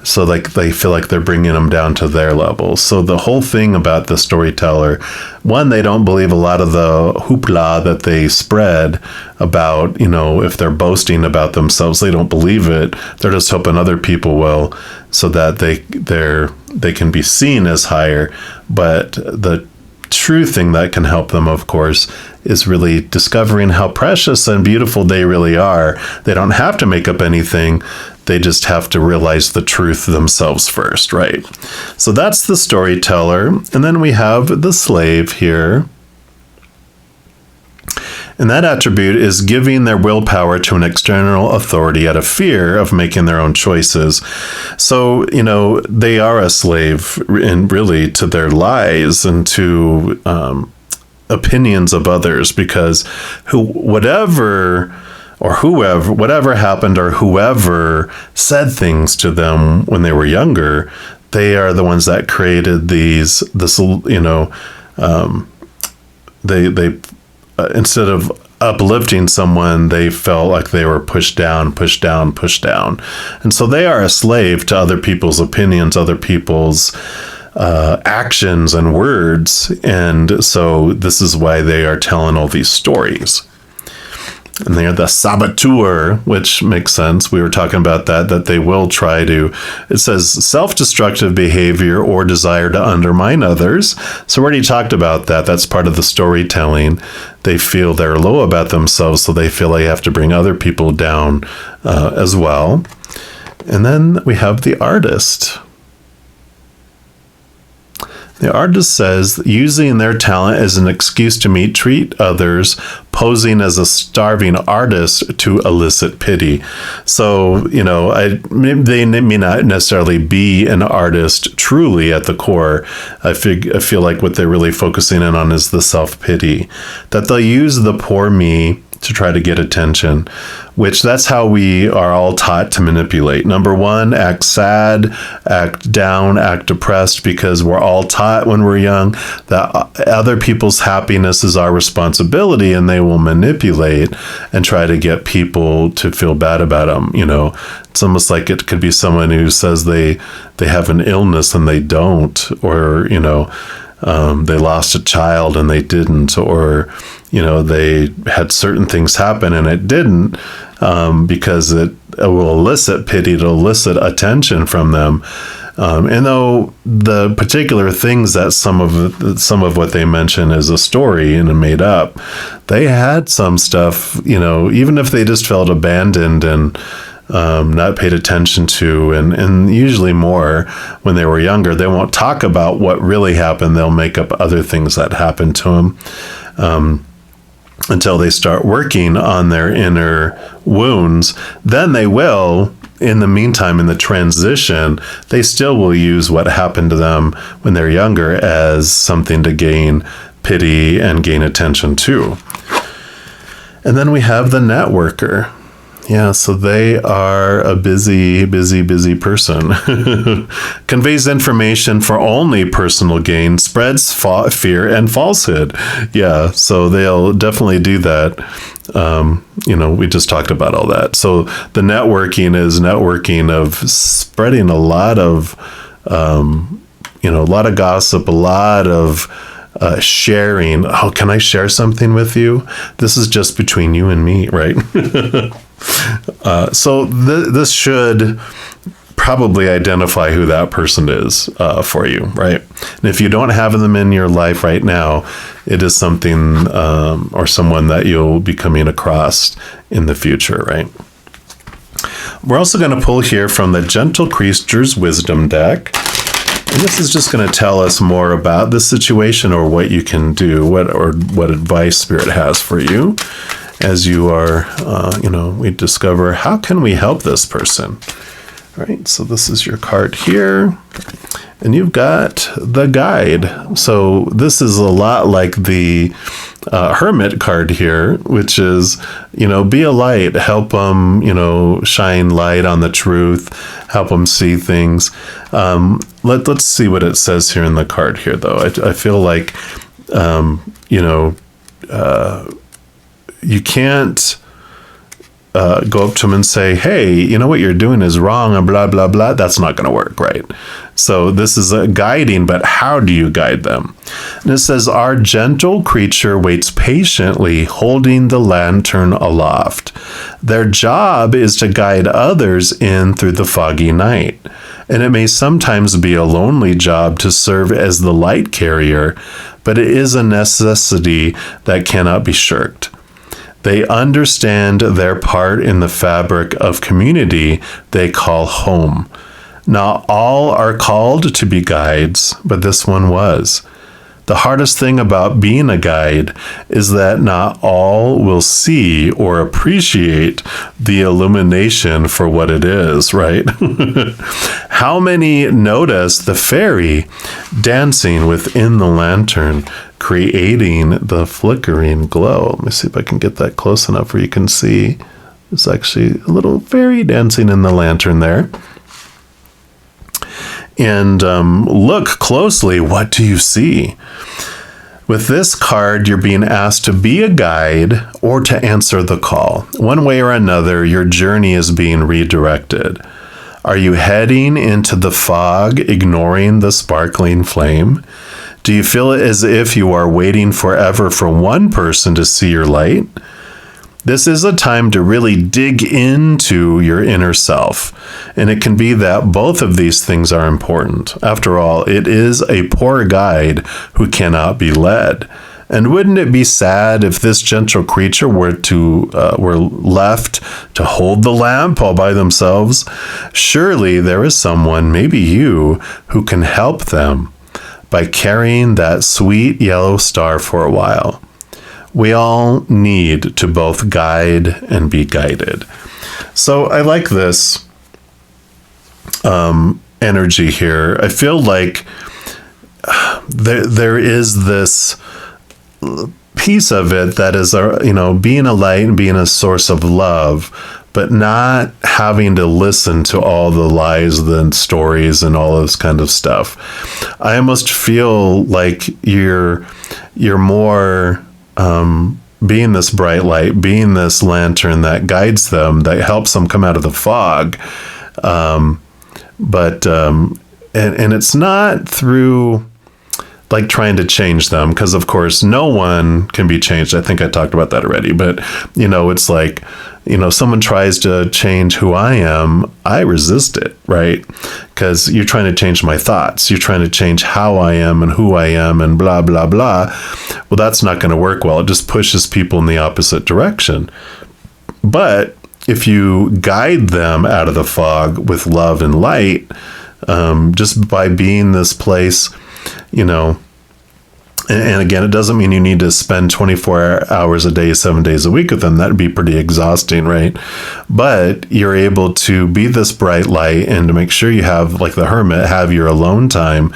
so like they feel like they're bringing them down to their level. So the whole thing about the storyteller, one, they don't believe a lot of the hoopla that they spread about, if they're boasting about themselves, they don't believe it. They're just hoping other people will, so that they can be seen as higher. But the true thing that can help them, of course, is really discovering how precious and beautiful they really are. They don't have to make up anything. They just have to realize the truth themselves first, right? So that's the storyteller. And then we have the slave here. And that attribute is giving their willpower to an external authority out of fear of making their own choices. So, they are a slave really to their lies and to opinions of others, because whatever happened, or whoever said things to them when they were younger, they are the ones that created they instead of uplifting someone, they felt like they were pushed down. And so they are a slave to other people's opinions, other people's actions and words. And so this is why they are telling all these stories. And they're the saboteur, which makes sense. We were talking about that they will try to, it says self-destructive behavior or desire to undermine others. So we already talked about that. That's part of the storytelling. They feel they're low about themselves, so they feel they have to bring other people down as well. And then we have the artist. The artist says, using their talent as an excuse to treat others, posing as a starving artist to elicit pity. So, they may not necessarily be an artist truly at the core. I feel like what they're really focusing in on is the self-pity, that they'll use the poor me to try to get attention, which that's how we are all taught to manipulate. Number one, act sad, act down, act depressed, because we're all taught when we're young that other people's happiness is our responsibility, and they will manipulate and try to get people to feel bad about them. It's almost like it could be someone who says they have an illness and they don't, or, they lost a child and they didn't, or, they had certain things happen and it didn't, because it will elicit pity, to elicit attention from them. And though the particular things that some of what they mention is a story and made up, they had some stuff, even if they just felt abandoned and not paid attention to, and usually more when they were younger, they won't talk about what really happened. They'll make up other things that happened to them until they start working on their inner wounds. Then they will, in the meantime, in the transition, they still will use what happened to them when they're younger as something to gain pity and gain attention too. And then we have the networker. Yeah, so they are a busy person. Conveys information for only personal gain, spreads fear and falsehood. Yeah, so they'll definitely do that. We just talked about all that. So the networking is networking of spreading a lot of, a lot of gossip, a lot of sharing. Oh, can I share something with you? This is just between you and me, right? So this should probably identify who that person is for you, right? And if you don't have them in your life right now, it is something or someone that you'll be coming across in the future, right? We're also going to pull here from the Gentle Creature's Wisdom deck. And this is just going to tell us more about the situation, or what you can do, what advice Spirit has for you. as you are, we discover, how can we help this person? All right, so this is your card here. And you've got the guide. So this is a lot like the hermit card here, which is, be a light, help them, shine light on the truth, help them see things. Let's see what it says here in the card here, though. I feel like, you can't go up to them and say, hey, what you're doing is wrong and blah, blah, blah. That's not going to work, right? So this is a guiding, but how do you guide them? And it says, our gentle creature waits patiently, holding the lantern aloft. Their job is to guide others in through the foggy night. And it may sometimes be a lonely job to serve as the light carrier, but it is a necessity that cannot be shirked. They understand their part in the fabric of community they call home. Not all are called to be guides, but this one was. The hardest thing about being a guide is that not all will see or appreciate the illumination for what it is, right? How many notice the fairy dancing within the lantern, creating the flickering glow? Let me see if I can get that close enough where you can see. There's actually a little fairy dancing in the lantern there. And look closely. What do you see? With this card, you're being asked to be a guide or to answer the call. One way or another, your journey is being redirected. Are you heading into the fog, ignoring the sparkling flame? Do you feel as if you are waiting forever for one person to see your light? This is a time to really dig into your inner self, and it can be that both of these things are important. After all, it is a poor guide who cannot be led. And wouldn't it be sad if this gentle creature were left to hold the lamp all by themselves? Surely there is someone, maybe you, who can help them by carrying that sweet yellow star for a while. We all need to both guide and be guided. So I like this energy here. I feel like there is this piece of it that is, being a light and being a source of love, but not having to listen to all the lies and stories and all this kind of stuff. I almost feel like you're more being this bright light, being this lantern that guides them, that helps them come out of the fog. But it's not through like trying to change them, because of course no one can be changed. I think I talked about that already, but it's like, someone tries to change who I am, I resist it, right? Because you're trying to change my thoughts. You're trying to change how I am and who I am and blah, blah, blah. Well, that's not going to work well. It just pushes people in the opposite direction. But if you guide them out of the fog with love and light, just by being this place, and again, it doesn't mean you need to spend 24 hours a day, 7 days a week with them. That'd be pretty exhausting, right? But you're able to be this bright light and to make sure you have, like the hermit, have your alone time,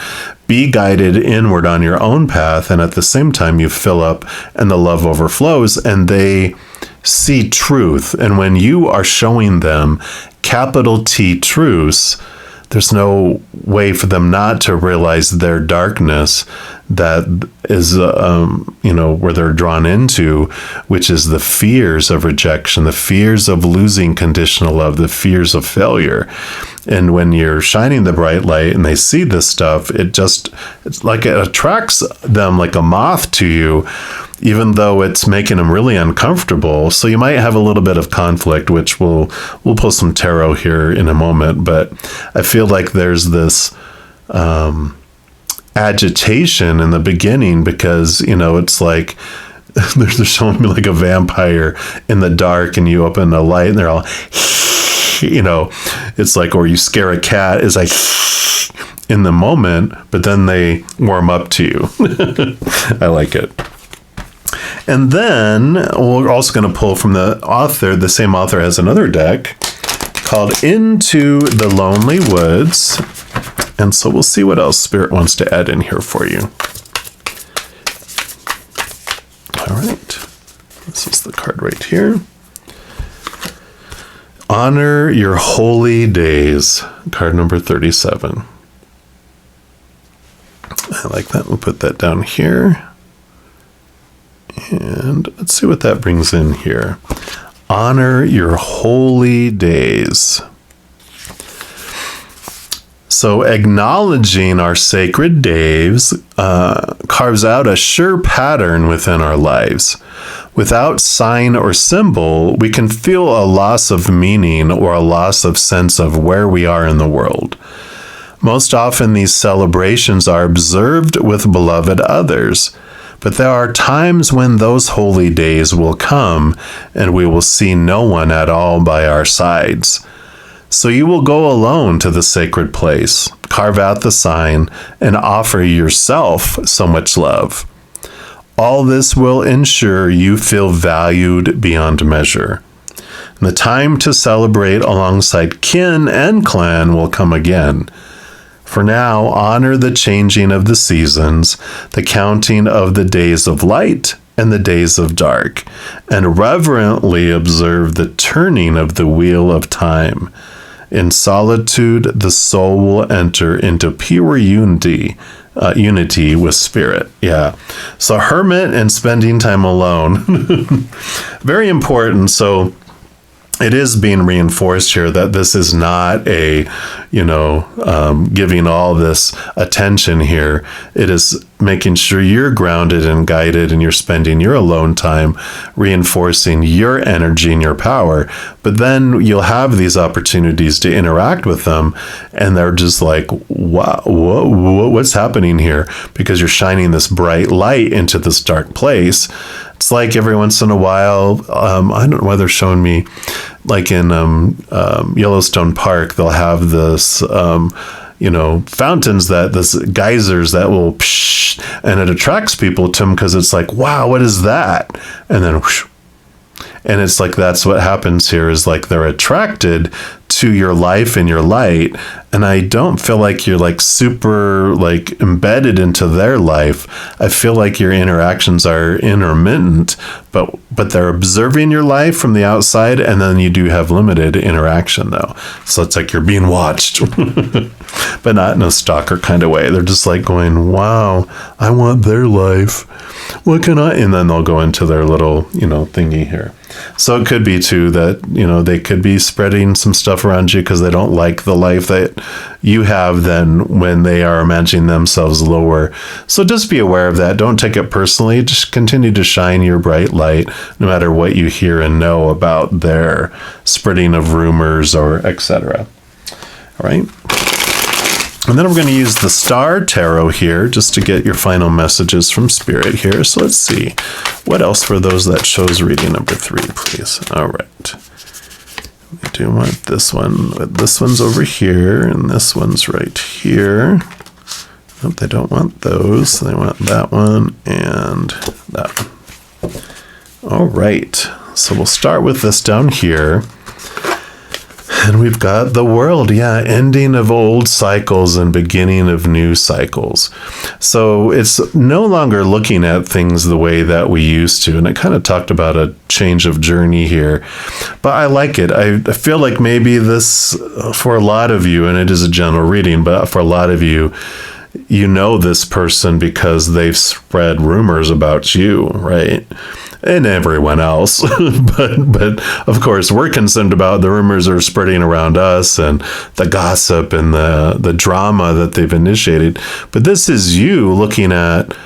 be guided inward on your own path. And at the same time, you fill up and the love overflows and they see truth. And when you are showing them capital T truths, there's no way for them not to realize their darkness that is, where they're drawn into, which is the fears of rejection, the fears of losing conditional love, the fears of failure. And when you're shining the bright light and they see this stuff, it's like it attracts them like a moth to you, even though it's making them really uncomfortable. So you might have a little bit of conflict, which we'll pull some tarot here in a moment. But I feel like there's this agitation in the beginning because, it's like they're showing me like a vampire in the dark and you open a light and they're all, it's like, or you scare a cat, it's like in the moment, but then they warm up to you. I like it. And then we're also going to pull from the author. The same author has another deck called Into the Lonely Woods. And so we'll see what else Spirit wants to add in here for you. All right. This is the card right here. Honor your holy days. Card number 37. I like that. We'll put that down here. And let's see what that brings in here. Honor your holy days. So acknowledging our sacred days carves out a sure pattern within our lives. Without sign or symbol, we can feel a loss of meaning or a loss of sense of where we are in the world. Most often these celebrations are observed with beloved others, but there are times when those holy days will come and we will see no one at all by our sides. So you will go alone to the sacred place, carve out the sign, and offer yourself so much love. All this will ensure you feel valued beyond measure. The time to celebrate alongside kin and clan will come again. For now, honor the changing of the seasons, the counting of the days of light and the days of dark, and reverently observe the turning of the wheel of time. In solitude, the soul will enter into pure unity with Spirit. Yeah. So hermit and spending time alone. Very important. So it is being reinforced here that this is not a, giving all this attention here. It is making sure you're grounded and guided and you're spending your alone time reinforcing your energy and your power. But then you'll have these opportunities to interact with them and they're just like, wow, what's happening here? Because you're shining this bright light into this dark place. It's like every once in a while, I don't know why they're showing me, like in Yellowstone Park, they'll have this, fountains this geysers that will, and it attracts people to them because it's like, wow, what is that? And then, whoosh. And it's like, that's what happens here is like they're attracted to your life and your light. And I don't feel like you're like super like embedded into their life. I feel like your interactions are intermittent, but they're observing your life from the outside. And then you do have limited interaction though. So it's like you're being watched, but not in a stalker kind of way. They're just like going, wow, I want their life. What can I? And then they'll go into their little, thingy here. So it could be too that, they could be spreading some stuff around you because they don't like the life that you have then when they are imagining themselves lower. So just be aware of that. Don't take it personally. Just continue to shine your bright light no matter what you hear and know about their spreading of rumors or etc. All right. And then we're going to use the Star Tarot here just to get your final messages from Spirit here. So let's see. What else for those that chose reading number 3, please? All right. We do want this one. This one's over here, and this one's right here. Nope, they don't want those. They want that one and that one. All right. So we'll start with this down here. And we've got the world, ending of old cycles and beginning of new cycles. So it's no longer looking at things the way that we used to. And I kind of talked about a change of journey here, but I like it. I feel like maybe this, for a lot of you, and it is a general reading, but for a lot of you, this person because they've spread rumors about you, right? And everyone else. but of course, we're concerned about the rumors are spreading around us and the gossip and the drama that they've initiated. But this is you looking at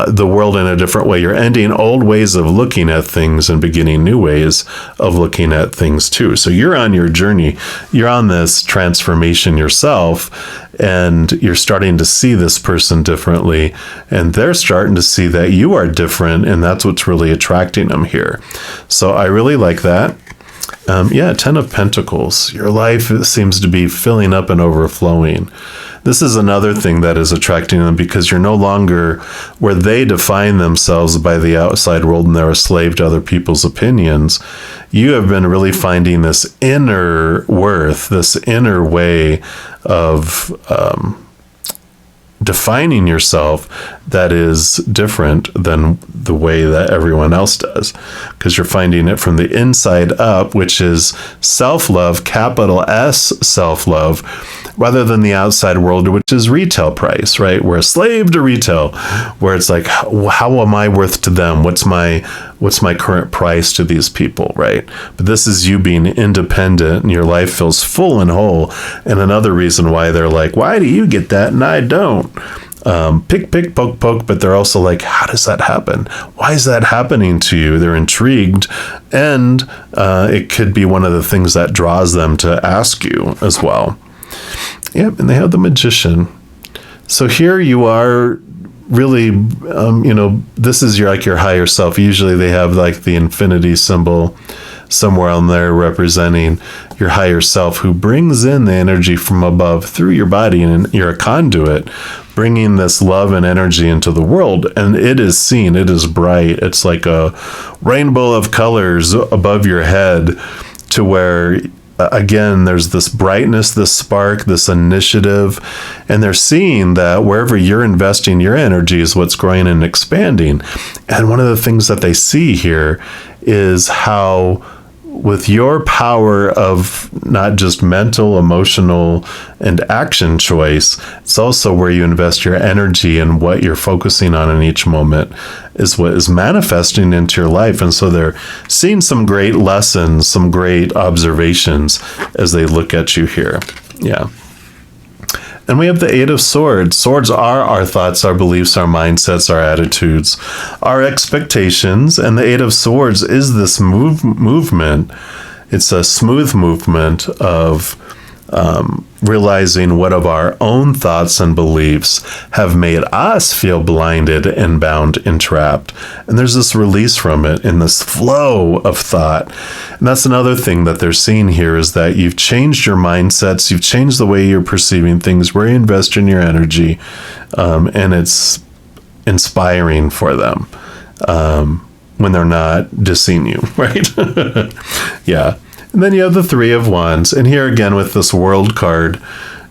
the world in a different way. You're ending old ways of looking at things and beginning new ways of looking at things too. So you're on your journey. You're on this transformation yourself, and you're starting to see this person differently, and they're starting to see that you are different, and that's what's really attracting them here. So I really like that. 10 of Pentacles. Your life seems to be filling up and overflowing. This is another thing that is attracting them, because you're no longer where they define themselves by the outside world and they're a slave to other people's opinions. You have been really finding this inner worth, this inner way of defining yourself that is different than the way that everyone else does, because you're finding it from the inside up, which is self-love, capital S self-love, rather than the outside world, which is retail price, right? We're a slave to retail, where it's like, how am I worth to them? What's my current price to these people, right? But this is you being independent, and your life feels full and whole. And another reason why they're like, why do you get that and I don't? Pick, poke, poke, but they're also like, how does that happen? Why is that happening to you? They're intrigued, and it could be one of the things that draws them to ask you as well. Yep, and they have the Magician. So here you are, really, this is your higher self. Usually they have like the infinity symbol somewhere on there representing your higher self, who brings in the energy from above through your body, and you're a conduit, bringing this love and energy into the world. And it is seen, it is bright. It's like a rainbow of colors above your head, to where again, there's this brightness, this spark, this initiative, and they're seeing that wherever you're investing your energy is what's growing and expanding. And one of the things that they see here is how, with your power of not just mental, emotional, and action choice, it's also where you invest your energy, and what you're focusing on in each moment is what is manifesting into your life. And so they're seeing some great lessons, some great observations as they look at you here. Yeah. And we have the Eight of Swords. Swords are our thoughts, our beliefs, our mindsets, our attitudes, our expectations. And the Eight of Swords is this movement. It's a smooth movement of realizing what of our own thoughts and beliefs have made us feel blinded and bound and trapped. And there's this release from it in this flow of thought. And that's another thing that they're seeing here, is that you've changed your mindsets, you've changed the way you're perceiving things, where you invest in your energy, and it's inspiring for them when they're not dissing you, right? Yeah. And then you have the Three of Wands. And here again with this World card,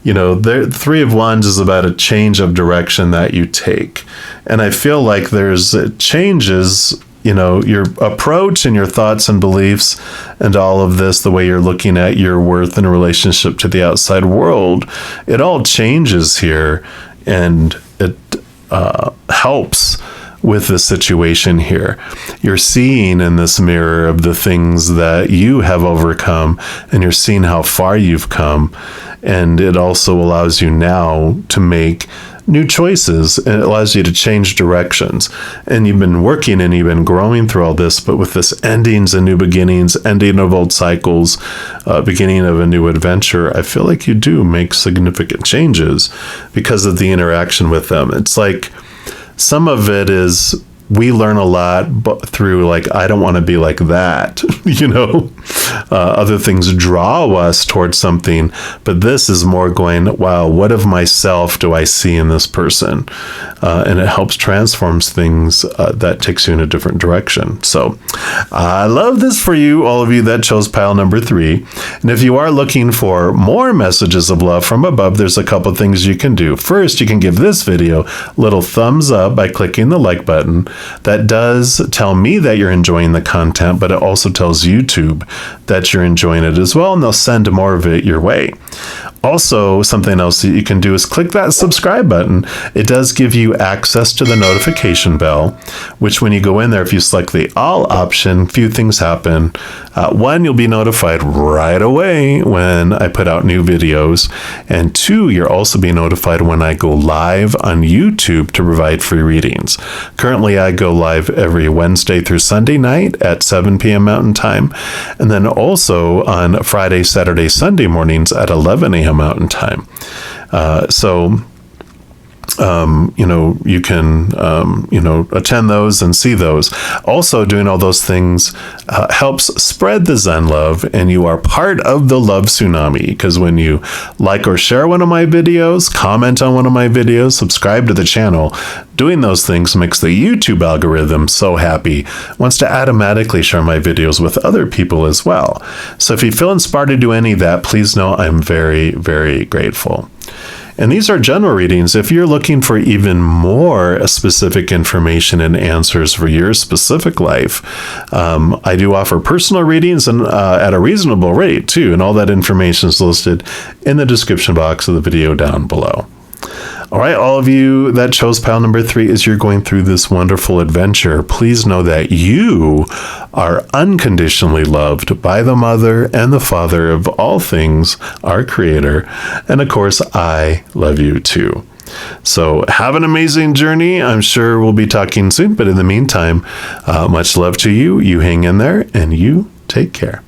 the Three of Wands is about a change of direction that you take. And I feel like there's changes, your approach and your thoughts and beliefs and all of this, the way you're looking at your worth in relationship to the outside world, it all changes here, and it helps with the situation here. You're seeing in this mirror of the things that you have overcome, and you're seeing how far you've come. And it also allows you now to make new choices, and it allows you to change directions. And you've been working and you've been growing through all this, but with this endings and new beginnings, ending of old cycles, beginning of a new adventure, I feel like you do make significant changes because of the interaction with them. It's like, some of it is we learn a lot through I don't want to be like that, other things draw us towards something, but this is more going, wow, what of myself do I see in this person? And it helps transforms things that takes you in a different direction. So I love this for you, all of you that chose pile number 3. And if you are looking for more messages of love from above, there's a couple things you can do. First, you can give this video a little thumbs up by clicking the like button. That does tell me that you're enjoying the content, but it also tells YouTube that you're enjoying it as well, and they'll send more of it your way. Also, something else that you can do is click that subscribe button. It does give you access to the notification bell, which when you go in there, if you select the all option, few things happen. One, you'll be notified right away when I put out new videos. And 2, you'll also be notified when I go live on YouTube to provide free readings. Currently, I go live every Wednesday through Sunday night at 7 p.m. Mountain Time. And then also on Friday, Saturday, Sunday mornings at 11 a.m. Mountain Time. So you can, attend those and see those. Also, doing all those things helps spread the Zen love, and you are part of the love tsunami, because when you like or share one of my videos, comment on one of my videos, subscribe to the channel, doing those things makes the YouTube algorithm so happy, wants to automatically share my videos with other people as well. So if you feel inspired to do any of that, please know I'm very, very grateful. And these are general readings. If you're looking for even more specific information and answers for your specific life, I do offer personal readings, and at a reasonable rate too. And all that information is listed in the description box of the video down below. All right, all of you that chose pile number 3 as you're going through this wonderful adventure, please know that you are unconditionally loved by the Mother and the Father of all things, our Creator. And of course, I love you too. So have an amazing journey. I'm sure we'll be talking soon. But in the meantime, much love to you. You hang in there and you take care.